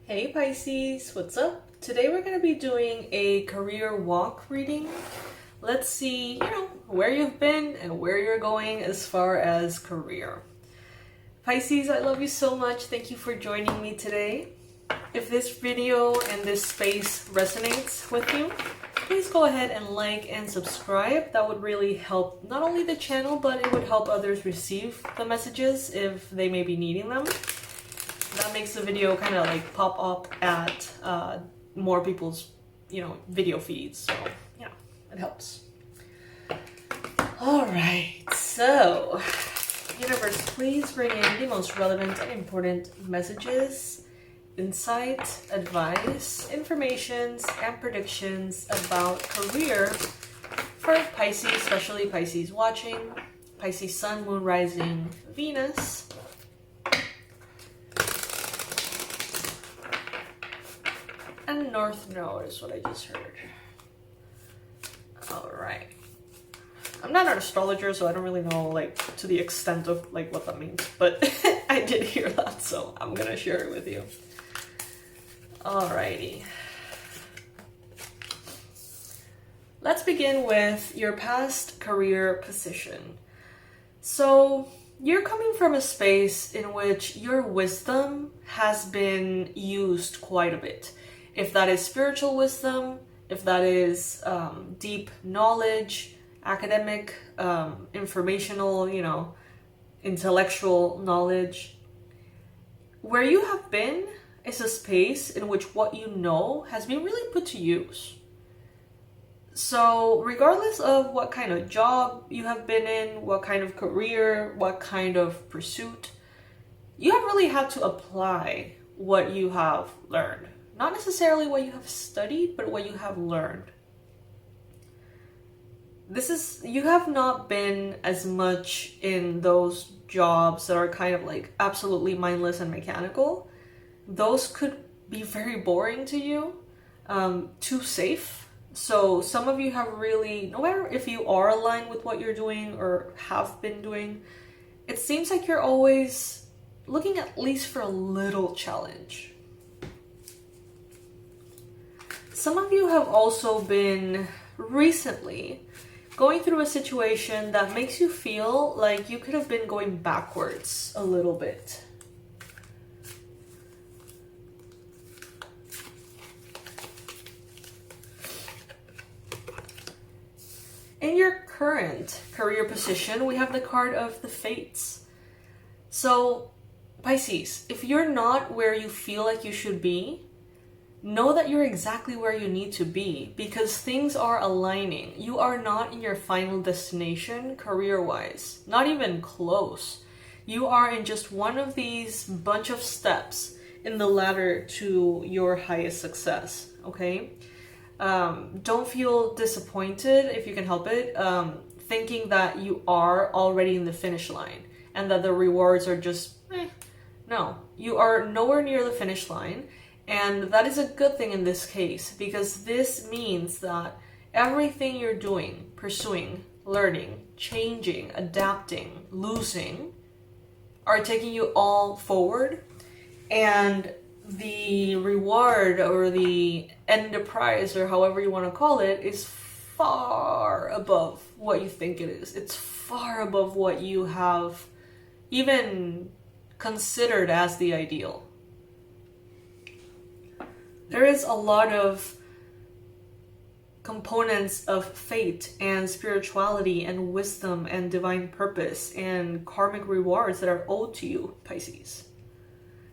Hey Pisces, what's up? Today we're going to be doing a career walk reading. Let's see, where you've been and where you're going as far as career. Pisces, I love you so much. Thank you for joining me today. If this video and this space resonates with you, please go ahead and like and subscribe. That would really help not only the channel, but it would help others receive the messages if they may be needing them. That makes the video kind of like pop up at more people's, video feeds. So, it helps. All right, so universe, please bring in the most relevant and important messages, insight, advice, informations, and predictions about career for Pisces, especially Pisces watching, Pisces Sun, Moon, Rising, Venus. And North Node is what I just heard. All right. I'm not an astrologer, so I don't really know to the extent of what that means, but I did hear that, so I'm gonna share it with you. Alrighty. Let's begin with your past career position. So you're coming from a space in which your wisdom has been used quite a bit. If that is spiritual wisdom, if that is deep knowledge, academic, informational, intellectual knowledge. Where you have been is a space in which what you know has been really put to use. So regardless of what kind of job you have been in, what kind of career, what kind of pursuit, you have really had to apply what you have learned. Not necessarily what you have studied, but what you have learned. You have not been as much in those jobs that are kind of absolutely mindless and mechanical. Those could be very boring to you, too safe. So some of you have really, no matter if you are aligned with what you're doing or have been doing, it seems like you're always looking at least for a little challenge. Some of you have also been recently going through a situation that makes you feel like you could have been going backwards a little bit. In your current career position, we have the card of the Fates. So, Pisces, if you're not where you feel like you should be, know that you're exactly where you need to be because things are aligning. You are not in your final destination career-wise, not even close. You are in just one of these bunch of steps in the ladder to your highest success, okay? Don't feel disappointed if you can help it, thinking that you are already in the finish line and that the rewards are just, No, you are nowhere near the finish line. And that is a good thing in this case, because this means that everything you're doing, pursuing, learning, changing, adapting, losing, are taking you all forward. And the reward or the end prize, or however you want to call it, is far above what you think it is. It's far above what you have even considered as the ideal. There is a lot of components of fate and spirituality and wisdom and divine purpose and karmic rewards that are owed to you, Pisces.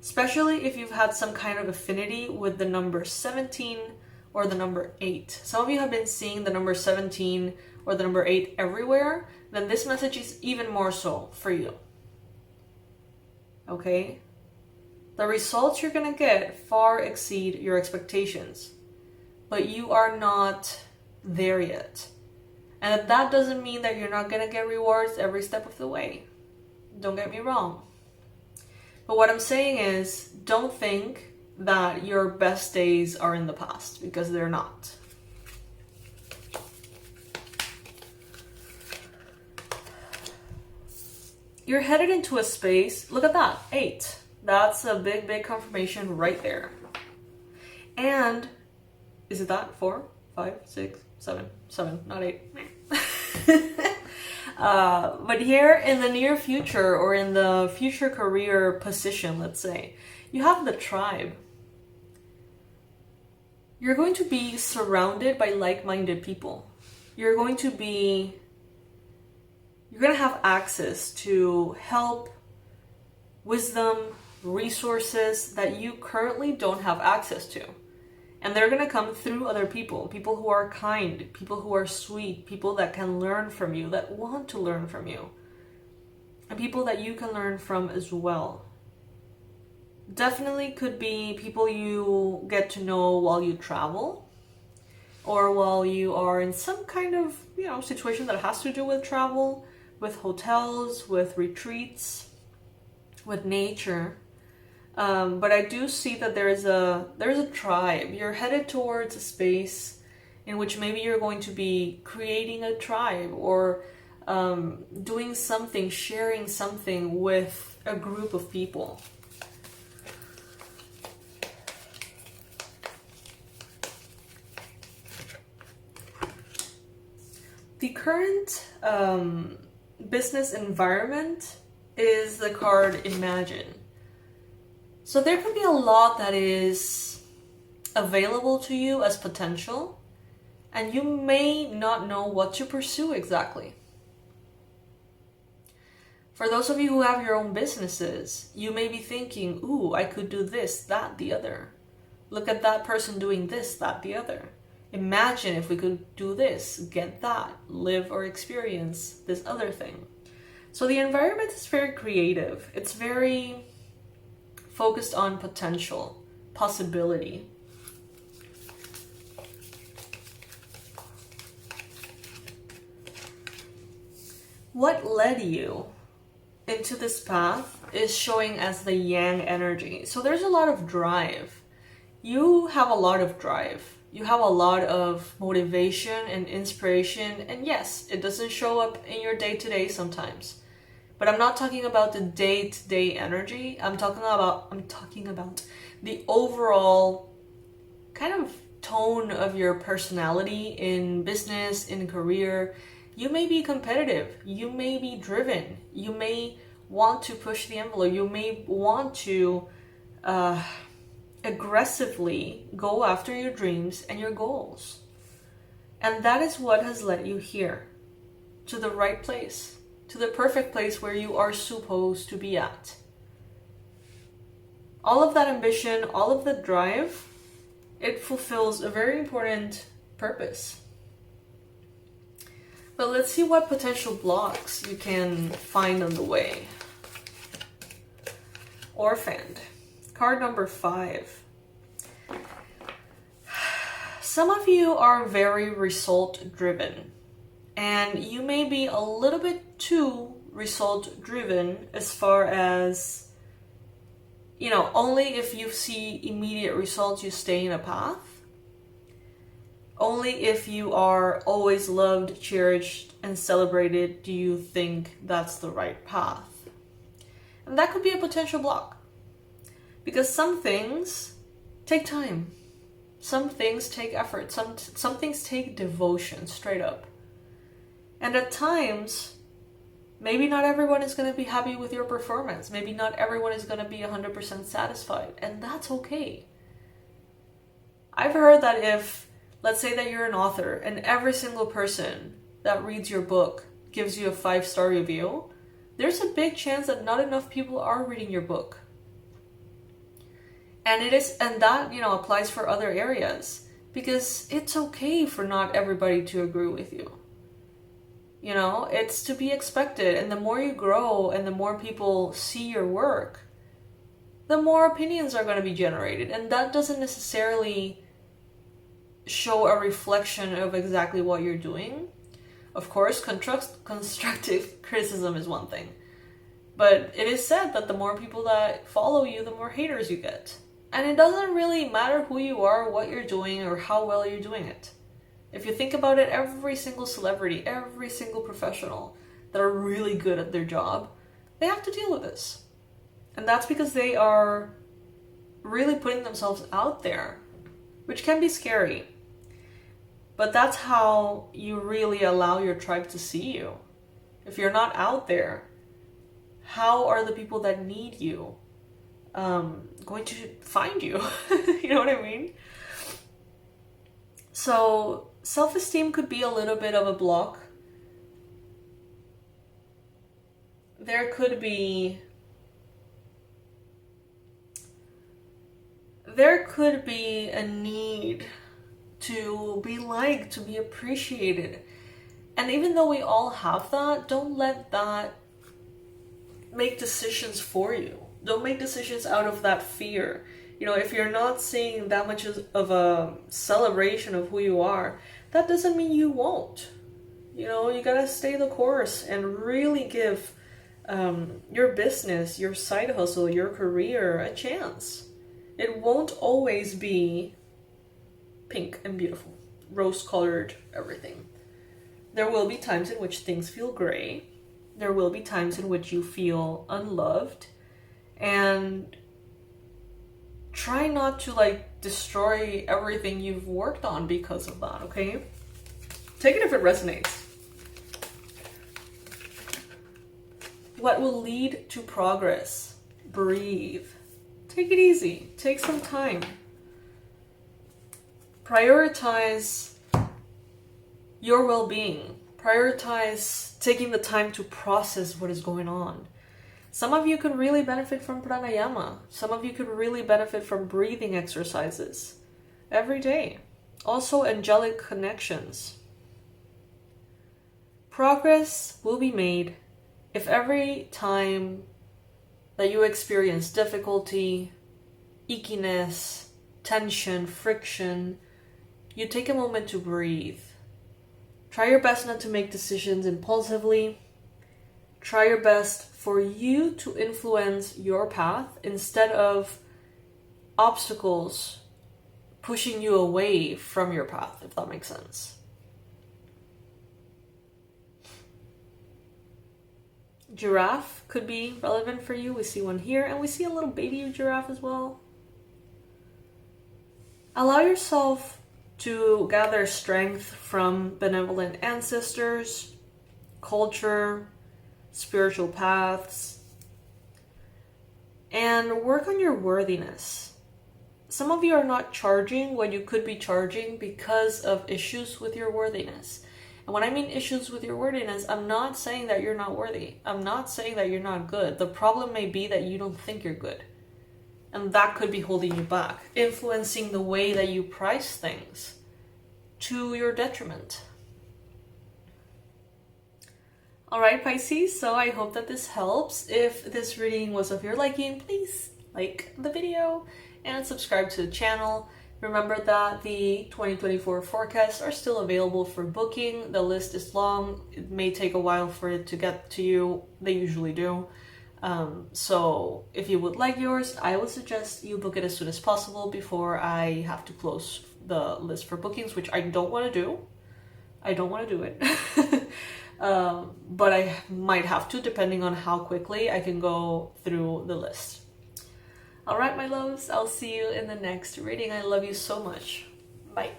Especially if you've had some kind of affinity with the number 17 or the number 8. Some of you have been seeing the number 17 or the number 8 everywhere, then this message is even more so for you. Okay? The results you're going to get far exceed your expectations, but you are not there yet. And that doesn't mean that you're not going to get rewards every step of the way. Don't get me wrong. But what I'm saying is, don't think that your best days are in the past, because they're not. You're headed into a space, look at that, 8. That's a big, big confirmation right there. And is it that? 4, 5, 6, 7, 7, not 8. But here in the near future, or in the future career position, let's say, you have the tribe. You're going to be surrounded by like-minded people. You're going to have access to help, wisdom, resources that you currently don't have access to. And they're going to come through other people who are kind, people who are sweet, people that can learn from you, that want to learn from you, and people that you can learn from as well. Definitely could be people you get to know while you travel, or while you are in some kind of, situation that has to do with travel, with hotels, with retreats, with nature. But I do see that there's a tribe. You're headed towards a space in which maybe you're going to be creating a tribe, or doing something, sharing something with a group of people. The current business environment is the card Imagine. So there could be a lot that is available to you as potential, and you may not know what to pursue exactly. For those of you who have your own businesses, you may be thinking, ooh, I could do this, that, the other. Look at that person doing this, that, the other. Imagine if we could do this, get that, live or experience this other thing. So the environment is very creative. It's very focused on potential, possibility. What led you into this path is showing as the yang energy. So there's a lot of drive. You have a lot of drive. You have a lot of motivation and inspiration. And yes, it doesn't show up in your day-to-day sometimes. But I'm not talking about the day-to-day energy. I'm talking about the overall kind of tone of your personality in business, in career. You may be competitive. You may be driven. You may want to push the envelope. You may want to aggressively go after your dreams and your goals. And that is what has led you here, to the right place, to the perfect place where you are supposed to be at. All of that ambition, all of the drive, it fulfills a very important purpose. But let's see what potential blocks you can find on the way. Orphaned. Card number 5. Some of you are very result driven, and you may be a little bit too result driven as far as, only if you see immediate results you stay in a path. Only if you are always loved, cherished, and celebrated do you think that's the right path. And that could be a potential block. Because some things take time. Some things take effort. Some things take devotion, straight up. And at times, maybe not everyone is going to be happy with your performance. Maybe not everyone is going to be 100% satisfied. And that's okay. I've heard that if, let's say that you're an author, and every single person that reads your book gives you a 5-star review, there's a big chance that not enough people are reading your book. And that applies for other areas, because it's okay for not everybody to agree with you. It's to be expected. And the more you grow and the more people see your work, the more opinions are going to be generated. And that doesn't necessarily show a reflection of exactly what you're doing. Of course, constructive criticism is one thing. But it is said that the more people that follow you, the more haters you get. And it doesn't really matter who you are, what you're doing, or how well you're doing it. If you think about it, every single celebrity, every single professional that are really good at their job, they have to deal with this. And that's because they are really putting themselves out there which can be scary. But that's how you really allow your tribe to see you. If you're not out there, how are the people that need you going to find you? You know what I mean? So self-esteem could be a little bit of a block. There could be a need to be liked, to be appreciated. And even though we all have that, don't let that make decisions for you. Don't make decisions out of that fear. You know, if you're not seeing that much of a celebration of who you are, that doesn't mean you won't. You know, you gotta stay the course and really give your business, your side hustle, your career a chance. It won't always be pink and beautiful, rose-colored everything. There will be times in which things feel gray. There will be times in which you feel unloved. And try not to like destroy everything you've worked on because of that, okay? Take it if it resonates. What will lead to progress? Breathe. Take it easy. Take some time. Prioritize your well-being. Prioritize taking the time to process what is going on. Some of you could really benefit from pranayama. Some of you could really benefit from breathing exercises every day. Also, angelic connections. Progress will be made if every time that you experience difficulty, ickiness, tension, friction, you take a moment to breathe. Try your best not to make decisions impulsively. Try your best for you to influence your path instead of obstacles pushing you away from your path, if that makes sense. Giraffe could be relevant for you. We see one here, and we see a little baby giraffe as well. Allow yourself to gather strength from benevolent ancestors, culture, spiritual paths, and work on your worthiness. Some of you are not charging what you could be charging because of issues with your worthiness. And when I mean issues with your worthiness, I'm not saying that you're not worthy. I'm not saying that you're not good. The problem may be that you don't think you're good. And that could be holding you back, influencing the way that you price things to your detriment. Alright, Pisces, so I hope that this helps. If this reading was of your liking, please like the video and subscribe to the channel. Remember that the 2024 forecasts are still available for booking. The list is long. It may take a while for it to get to you. They usually do. So if you would like yours, I would suggest you book it as soon as possible before I have to close the list for bookings, which I don't want to do. I don't want to do it. But I might have to, depending on how quickly I can go through the list. All right, my loves, I'll see you in the next reading. I love you so much. Bye.